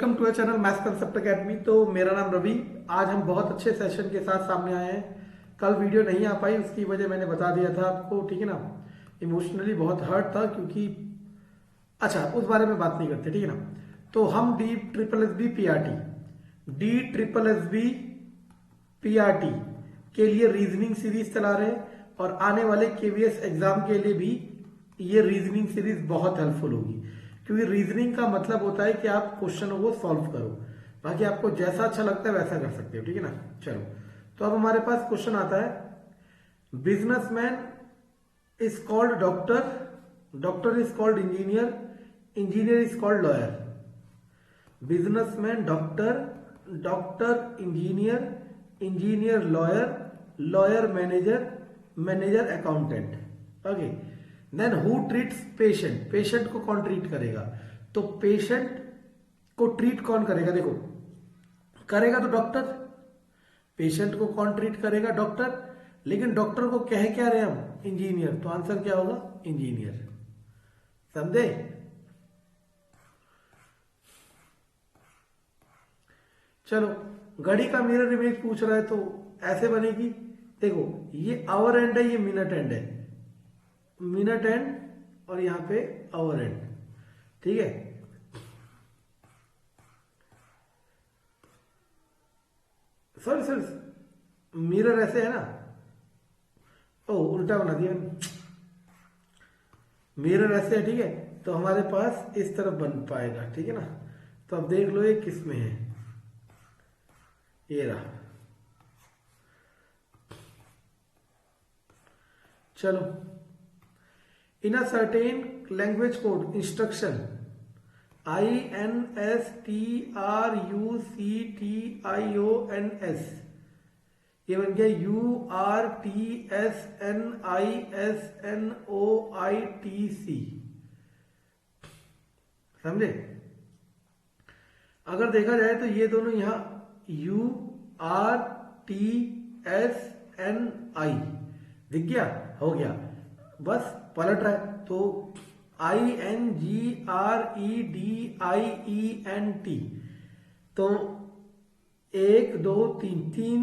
Welcome to a channel maths concept academy. तो मेरा नाम रवि। आज हम बहुत अच्छे सेशन के साथ सामने आए हैं। कल वीडियो नहीं आ पाई, उसकी वजह मैंने बता दिया था आपको, ठीक है ना। इमोशनली बहुत हर्ट था क्योंकि अच्छा उस बारे में बात नहीं करते, ठीक है ना। तो हम D triple S B P R T के लिए रीजनिंग सीरीज चला रहे हैं और आने वाले केवीएस एग्जाम के लिए भी ये रीजनिंग सीरीज बहुत हेल्पफुल होगी, क्योंकि रीजनिंग का मतलब होता है कि आप क्वेश्चनों को सॉल्व करो। बाकी आपको जैसा अच्छा लगता है वैसा कर सकते हो, ठीक है ना। चलो, तो अब हमारे पास क्वेश्चन आता है, businessman is called doctor, doctor is called engineer, engineer is called lawyer. Businessman doctor, doctor engineer, engineer lawyer, lawyer manager, manager accountant. Okay, then who treats patient, patient को कौन ट्रीट करेगा? तो पेशेंट को treat कौन करेगा? देखो, करेगा तो डॉक्टर। पेशेंट को कौन ट्रीट करेगा? डॉक्टर। लेकिन डॉक्टर को कह क्या रहे हम? इंजीनियर। तो आंसर क्या होगा? इंजीनियर। समझे? चलो, घड़ी का मिरर इमेज पूछ रहा है तो ऐसे बनेगी। देखो, ये आवर एंड है, ये मिनट एंड है, मिनट एंड और यहां पे आवर एंड, ठीक है। सॉरी सॉरी, मिरर ऐसे है ना, ओ उल्टा बना दिया। मिरर ऐसे है, ठीक है, तो हमारे पास इस तरफ बन पाएगा, ठीक है ना। तो अब देख लो ये किस में है, ये रहा। चलो, in a certain language code instruction INSTRUCTIONS, ये बन गया URTSNISNOITC। समझे? अगर देखा जाए तो ये दोनों यहां URTSNI दिख गया, हो गया, बस पलट रहा है। तो INGREDIENT, तो 1 2 3 3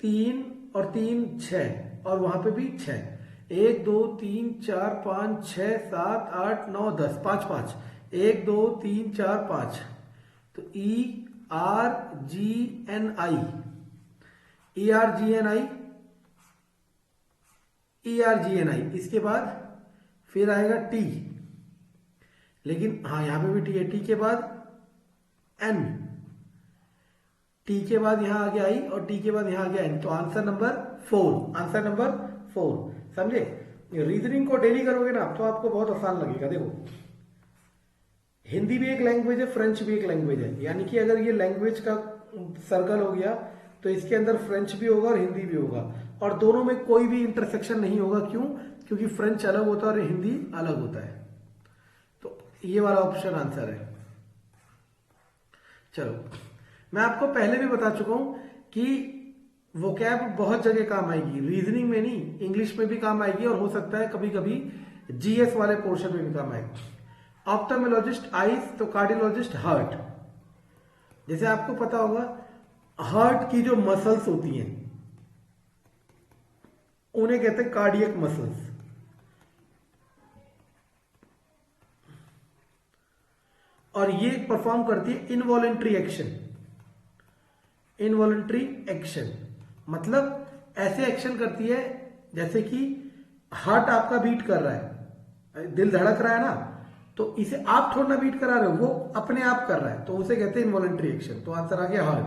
3 और 3 6, और वहां पे भी 6, 1 2 3 4 5 6 7 8 9 10, 5 5, 1 2 3 4 5। तो ERGNI, ERGNI, ERGNI, इसके बाद फिर आएगा T, लेकिन हाँ यहां पे भी T है, T के बाद N, T के बाद यहां आ गया I और T के बाद यहां आ गया N। तो आंसर नंबर 4, आंसर नंबर 4। समझे? रीजनिंग को डेली करोगे ना तो आपको बहुत आसान लगेगा। देखो, हिंदी भी एक लैंग्वेज है, फ्रेंच भी एक लैंग्वेज है, यानी कि अगर ये लैंग्वेज का सर्कल हो गया तो इसके अंदर फ्रेंच भी होगा और हिंदी भी होगा, और दोनों में कोई भी इंटरसेक्शन नहीं होगा। क्यों? क्योंकि फ्रेंच अलग होता है और हिंदी अलग होता है। तो ये वाला ऑप्शन आंसर है। चलो, मैं आपको पहले भी बता चुका हूं कि वोकैब बहुत जगह काम आएगी, रीजनिंग में नहीं, इंग्लिश में भी काम आएगी, और हो सकता है कभी कभी जीएस वाले पोर्शन में भी काम आएगी। ऑप्थेल्मोलॉजिस्ट आईज, तो कार्डियोलॉजिस्ट हार्ट। जैसे आपको पता होगा, हार्ट की जो मसल्स होती हैं उन्हें कहते हैं कार्डियक मसल्स, और ये परफॉर्म करती है इनवॉलेंट्री एक्शन। इनवॉलेंट्री एक्शन मतलब ऐसे एक्शन करती है जैसे कि हार्ट आपका बीट कर रहा है, दिल धड़क रहा है ना, तो इसे आप थोड़ा ना बीट करा रहे हो, वो अपने आप कर रहा है, तो उसे कहते हैं इनवॉलेंट्री एक्शन। तो आंसर आ गया heart.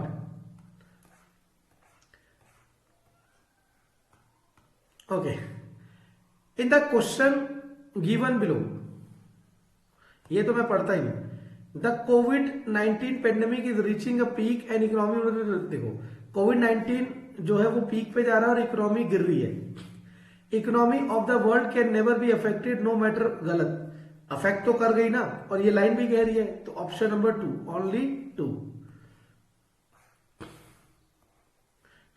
Okay, in the question given below, ये तो मैं पढ़ता ही हूं, the covid pandemic is reaching a peak and economy. देखो, कोविड-19 जो है वो पीक पे जा रहा है और इकोनॉमी गिर रही है। Economy of the world can never be affected no matter, गलत, अफेक्ट तो कर गई ना, और ये लाइन भी कह रही है, तो ऑप्शन नंबर 2, ओनली 2।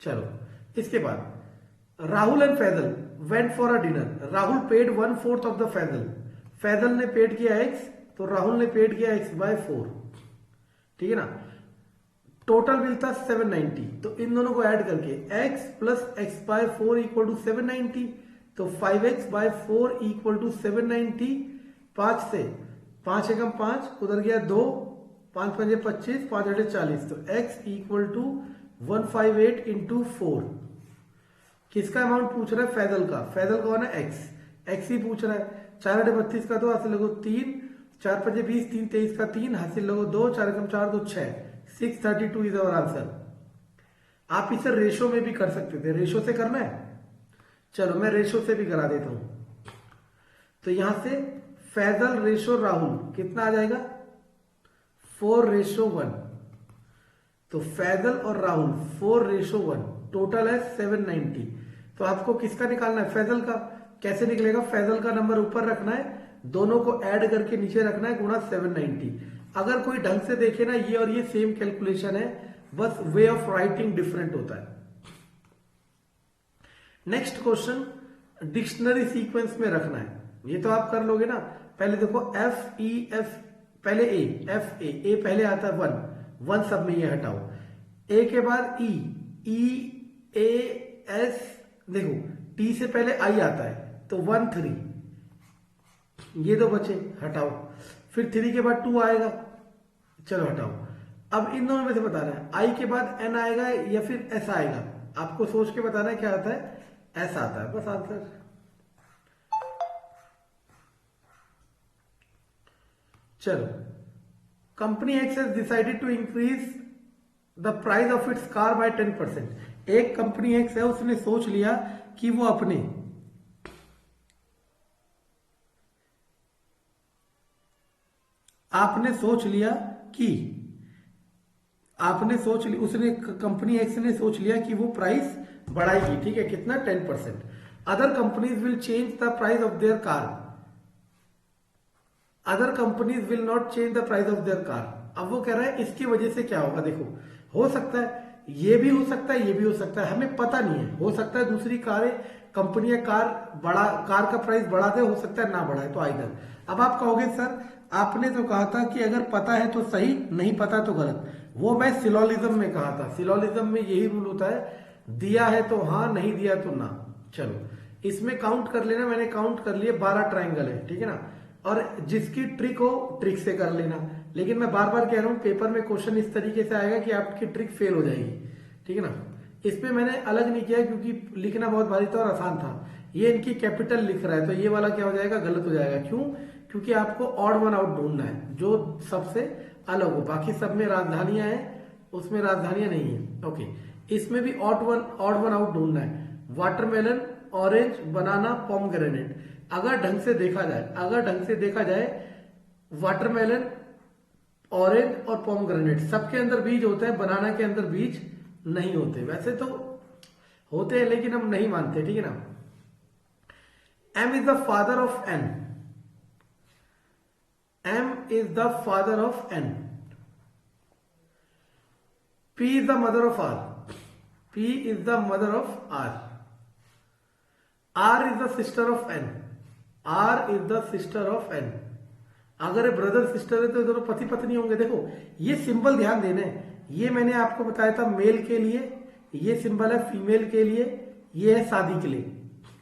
चलो, इसके बाद Rahul and Faizal went for a dinner, Rahul paid 1/4 of the Faizal, Faizal ने पेड किया x, तो राहुल ने पेड किया x/4। ठीक है ना। टोटल बिल था 790, तो इन दोनों को ऐड करके x plus x by 4 equal to 790, तो 5x बाय 4 इक्वल टू 790। 5 से 5 एकम 5, उधर गया 2, 5 पंजे 25, 5 अठे 40, तो x इक्वल टू 158 इंटू 4। किसका अमाउंट पूछ रहा है? फैजल का। फैजल कौन है? x ही पूछ रहा है। 4 अठे 32 का 2, हासिल लगो 3, 4 पंजे 20, 3 23 का 3, हासिल लगो 2, 4 एकम 4 2 6, 632 इज अवर आंसर। आप इसे रेशो में भी कर सकते थे। रेशो से करना है, चलो मैं रेशो से भी करा देता हूं। तो यहां से फैजल रेशो राहुल कितना आ जाएगा? 4:1। तो फैजल और राहुल 4:1, टोटल है 790। तो आपको किसका निकालना है? फैजल का। कैसे निकलेगा? फैजल का नंबर ऊपर रखना है, दोनों को ऐड करके नीचे रखना है, गुणा 790। अगर कोई ढंग से देखे ना, ये और ये सेम कैलकुलेशन है, बस वे ऑफ राइटिंग डिफरेंट होता है। नेक्स्ट क्वेश्चन, डिक्शनरी सीक्वेंस में रखना है। ये तो आप कर लोगे ना। पहले देखो एफ ई एफ, पहले ए, एफ ए पहले आता है 1 सब में ये हटाओ। ए के बाद ई, ए एस, देखो टी से पहले आई आता है, तो 1 3, ये दो बचे, हटाओ। फिर 3 के बाद 2 आएगा, चलो हटाओ। अब इन दोनों में से बताना है, आई के बाद एन आएगा या फिर एस आएगा। आपको सोच के बताना है क्या आता है, एस आता है, बस आंसर। चलो, company X has decided to increase the price of its car by 10%। एक कंपनी एक्स है, उसने सोच लिया कि वो अपने आपने सोच लिया कि आपने सोच लिया, उसने कंपनी एक्स ने सोच लिया कि वो प्राइस बढ़ाएगी, ठीक है, कितना? 10%। Other companies will change the price of their car, other companies will not change the price of their car. अब वो कह रहा है इसकी वजह से क्या होगा। देखो, हो सकता है ये भी हो सकता है, ये भी हो सकता है, हमें पता नहीं है। हो सकता है दूसरी कारें, कंपनियां कार का प्राइस बढ़ा दे, हो सकता है ना बढ़ाए, तो आइदर। अब आप कहोगे सर आपने तो कहा था कि अगर पता है तो सही, नहीं पता तो गलत। वो मैं सिलोलिज्म में कहा था। सिलोलिज्म में यही रूल होता है, दिया है तो हाँ, नहीं दिया तो ना। चलो, इसमें काउंट कर लेना, मैंने काउंट कर लिए 12 ट्राइंगल है, ठीक है ना। और जिसकी ट्रिक हो ट्रिक से कर लेना, लेकिन मैं बार बार कह रहा हूं पेपर में क्वेश्चन इस तरीके से आएगा कि आपकी ट्रिक फेल हो जाएगी, ठीक है ना। इसमें मैंने अलग नहीं किया क्योंकि लिखना बहुत भारी था और आसान था। ये इनकी कैपिटल लिख रहा है, तो ये वाला क्या हो जाएगा, गलत हो जाएगा। क्यों? क्योंकि आपको ऑड वन आउट ढूंढना है जो सबसे अलग हो। बाकी सब में राजधानियां हैं, उसमें राजधानियां नहीं है। ओके, इसमें भी ऑड वन आउट ढूंढना है। वाटरमेलन, ऑरेंज, बनाना, पोमग्रेनेट। अगर ढंग से देखा जाए वाटरमेलन, ऑरेंज और पोमग्रेनेट सबके अंदर बीज होते हैं, बनाना के अंदर बीज नहीं होते। वैसे तो होते हैं लेकिन हम नहीं मानते, ठीक है ना। M is the father of N, M is the father of N. P is the mother of R, P is the mother of R. R is the sister of N, R is the sister of N. अगर brother sister है तो दोनों पति पत्नी होंगे। देखो, ये symbol ध्यान देना है। ये मैंने आपको बताया था मेल के लिए, ये सिंबल है फीमेल के लिए, ये है शादी के लिए,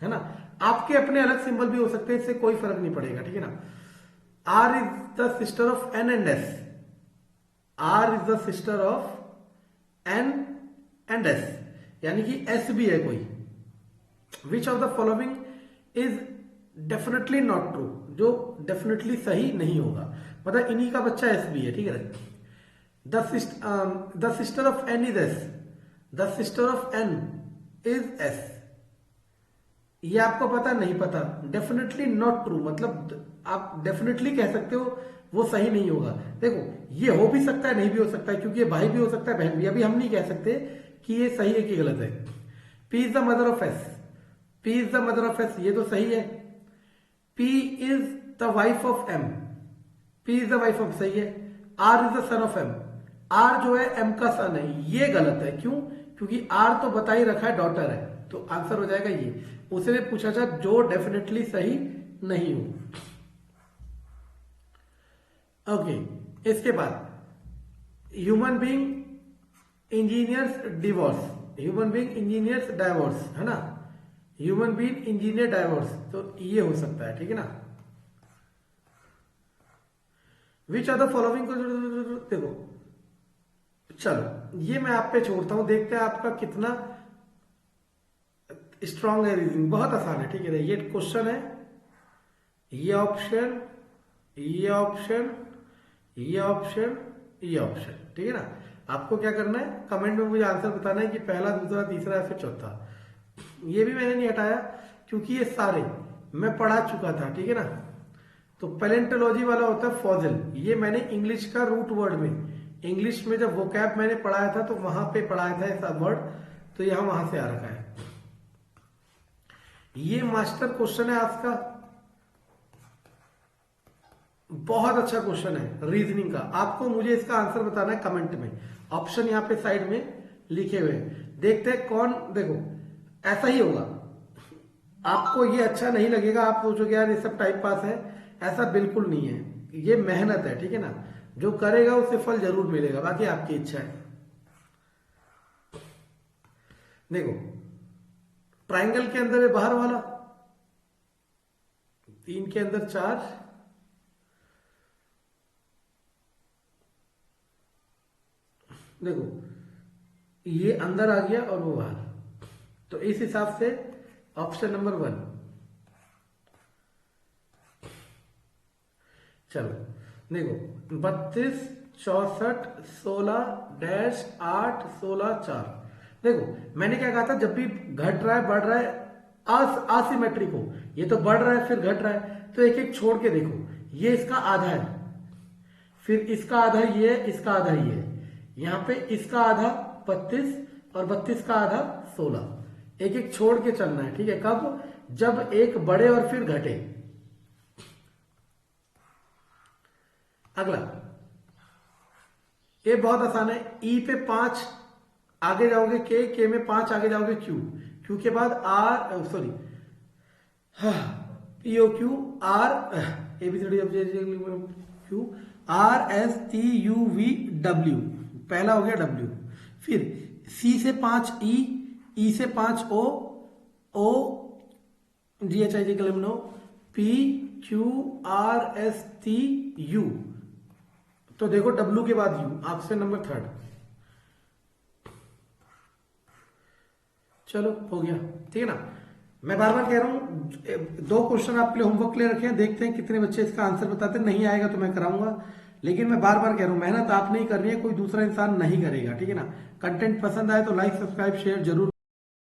है ना। आपके अपने अलग सिंबल भी हो सकते हैं, इससे कोई फर्क नहीं पड़ेगा, ठीक है ना। R is the sister of N and S, R is the sister of N and S, यानी कि एस भी है कोई। Which of the following is definitely not true, जो डेफिनेटली सही नहीं होगा। मतलब इन्हीं का बच्चा एस भी है, ठीक है। The sister of N is S, the sister of N is S. ये आपको पता नहीं पता, डेफिनेटली नॉट ट्रू, मतलब आप डेफिनेटली कह सकते हो वो सही नहीं होगा। देखो, ये हो भी सकता है, नहीं भी हो सकता है, क्योंकि ये भाई भी हो सकता है, बहन भी। अभी हम नहीं कह सकते कि ये सही है कि गलत है। P is the mother of S, P is the mother of S, ये तो सही है। P is the wife of M, P is the wife of, सही है। R is the son of M, R जो है M का सन है, ये गलत है। क्यों? क्योंकि R तो बता ही रखा है डॉटर है, तो आंसर हो जाएगा ये। उसने पूछा था जो डेफिनेटली सही नहीं हो। ओके, इसके बाद human being engineers divorce, human being engineers divorce, है ना, ह्यूमन बीइंग इंजीनियर डाइवोर्स, तो ये हो सकता है, ठीक है ना। विच आर द फॉलोइंग को देखो, चलो ये मैं आप पे छोड़ता हूं, देखते हैं आपका कितना स्ट्रांग है रीजनिंग। बहुत आसान है, ठीक है। ये क्वेश्चन है, ये ऑप्शन, ये ऑप्शन, ये ऑप्शन, ये ऑप्शन, ठीक है ना। आपको क्या करना है, कमेंट में मुझे आंसर बताना है कि पहला, दूसरा, तीसरा या फिर चौथा। ये भी मैंने नहीं हटाया क्योंकि ये सारे मैं पढ़ा चुका था, ठीक है ना। तो पैलेंटोलॉजी वाला होता है फॉसिल, ये मैंने इंग्लिश का रूट वर्ड में, इंग्लिश में जब वोकैब मैंने पढ़ाया था तो वहां पे पढ़ाया था ऐसा वर्ड, तो यहां वहां से आ रखा है। ये मास्टर क्वेश्चन है आज का, बहुत अच्छा क्वेश्चन है रीजनिंग का। आपको मुझे इसका आंसर बताना है कमेंट में, ऑप्शन यहाँ पे साइड में लिखे हुए हैं। देखते हैं कौन, देखो ऐसा ही होगा, आपको ये अच्छा नहीं लगेगा, आप सोचोगे यार ये सब टाइम पास है, ऐसा बिल्कुल नहीं है, ये मेहनत है, ठीक है ना। जो करेगा उसे फल जरूर मिलेगा, बाकी आपकी इच्छा है। देखो ट्राइंगल के अंदर है बाहर वाला, 3 के अंदर 4, देखो ये अंदर आ गया और वो बाहर, तो इस हिसाब से ऑप्शन नंबर 1। चलो देखो 32, 64, 16 डैश 8, 16, 4। देखो मैंने क्या कहा था, जब भी घट रहा है बढ़ रहा है असिमेट्रिक हो, ये तो बढ़ रहा है फिर घट रहा है, तो एक एक छोड़ के देखो, ये इसका आधा है, फिर इसका आधा ये है, इसका आधा ये है, यहां पे इसका आधा 32 और 32 का आधा 16, एक एक छोड़ के चलना है, ठीक है। कब, जब एक बढ़े और फिर घटे। अगला ये बहुत आसान है, ई पे 5 आगे जाओगे के में 5 आगे जाओगे क्यू के बाद R, sorry P O Q R, A B C D Q R S T U V W, पहला हो गया डब्ल्यू, फिर सी से 5 ई से 5 ओ जी H I J K L M N O, P Q R S T U, तो देखो डब्ल्यू के बाद यू, ऑप्शन नंबर 3। चलो हो गया, ठीक है ना। मैं बार बार कह रहा हूं, 2 क्वेश्चन आपके लिए होमवर्क ले रखे हैं, देखते हैं कितने बच्चे इसका आंसर बताते हैं, नहीं आएगा तो मैं कराऊंगा, लेकिन मैं बार बार कह रहा हूं मेहनत आप नहीं कर रही है, कोई दूसरा इंसान नहीं करेगा, ठीक है ना। कंटेंट पसंद आए तो लाइक सब्सक्राइब शेयर जरूर